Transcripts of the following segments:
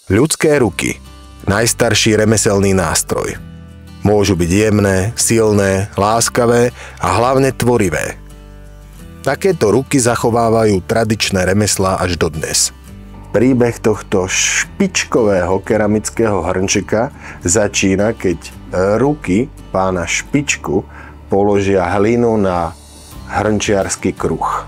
Ľudské ruky. Najstarší remeselný nástroj. Môžu byť jemné, silné, láskavé a hlavne tvorivé. Takéto ruky zachovávajú tradičné remeslá až dodnes. Príbeh tohto špičkového keramického hrnčeka začína, keď ruky pána Špičku položia hlinu na hrnčiarsky kruh.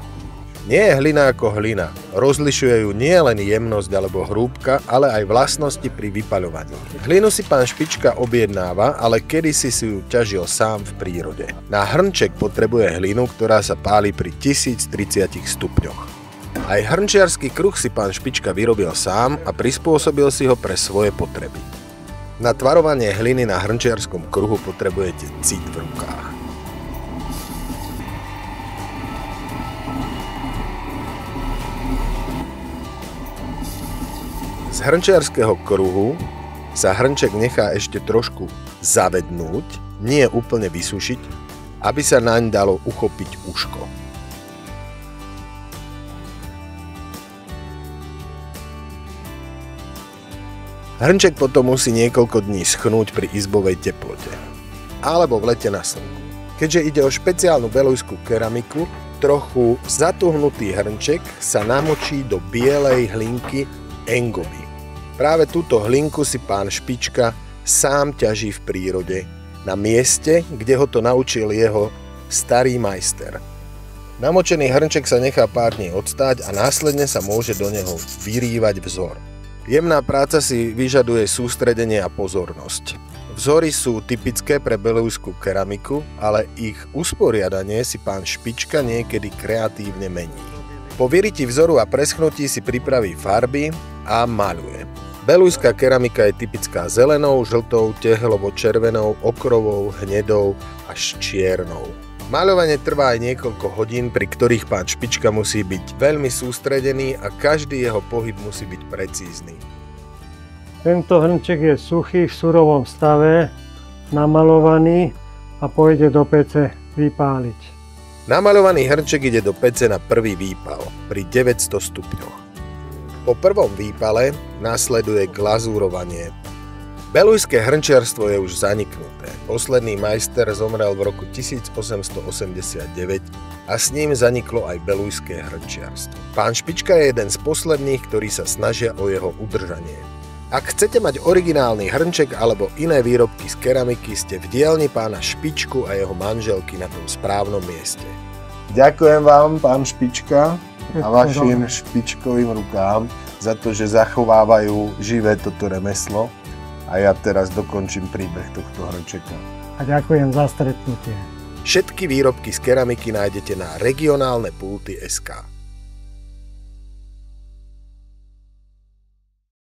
Nie je hlina ako hlina. Rozlišuje ju nie len jemnosť alebo hrúbka, ale aj vlastnosti pri vypaľovaní. Hlinu si pán Špička objednáva, ale kedysi si ju ťažil sám v prírode. Na hrnček potrebuje hlinu, ktorá sa páli pri 1030 stupňoch. Aj hrnčiarsky kruh si pán Špička vyrobil sám a prispôsobil si ho pre svoje potreby. Na tvarovanie hliny na hrnčiarskom kruhu potrebujete cit v rukách. Z hrnčiarskeho kruhu sa hrnček nechá ešte trošku zavednúť, nie úplne vysušiť, aby sa naň dalo uchopiť uško. Hrnček potom musí niekoľko dní schnúť pri izbovej teplote alebo v lete na slnku. Keďže ide o špeciálnu belujskú keramiku, trochu zatuhnutý hrnček sa namočí do bielej hlinky engoby. Práve túto hlinku si pán Špička sám ťaží v prírode, na mieste, kde ho to naučil jeho starý majster. Namočený hrnček sa nechá pár dní odstáť a následne sa môže do neho vyrývať vzor. Jemná práca si vyžaduje sústredenie a pozornosť. Vzory sú typické pre belujskú keramiku, ale ich usporiadanie si pán Špička niekedy kreatívne mení. Po vyriti vzoru a preschnutí si pripraví farby a maľuje. Belujská keramika je typická zelenou, žltou, tehlovo-červenou, okrovou, hnedou až čiernou. Maľovanie trvá aj niekoľko hodín, pri ktorých pán Špička musí byť veľmi sústredený a každý jeho pohyb musí byť precízny. Tento hrnček je suchý, v surovom stave, namaľovaný a pôjde do pece vypáliť. Namaľovaný hrnček ide do pece na prvý výpal pri 900 stupňoch. Po prvom výpale nasleduje glazúrovanie. Belujské hrnčiarstvo je už zaniknuté. Posledný majster zomrel v roku 1889 a s ním zaniklo aj belujské hrnčiarstvo. Pán Špička je jeden z posledných, ktorí sa snažia o jeho udržanie. Ak chcete mať originálny hrnček alebo iné výrobky z keramiky, ste v dielni pána Špičku a jeho manželky na tom správnom mieste. Ďakujem vám, pán Špička, a vašim špičkovým rukám za to, že zachovávajú živé toto remeslo. A ja teraz dokončím príbeh tohto hrnčeka. A ďakujem za stretnutie. Všetky výrobky z keramiky nájdete na regionálne pulty.sk.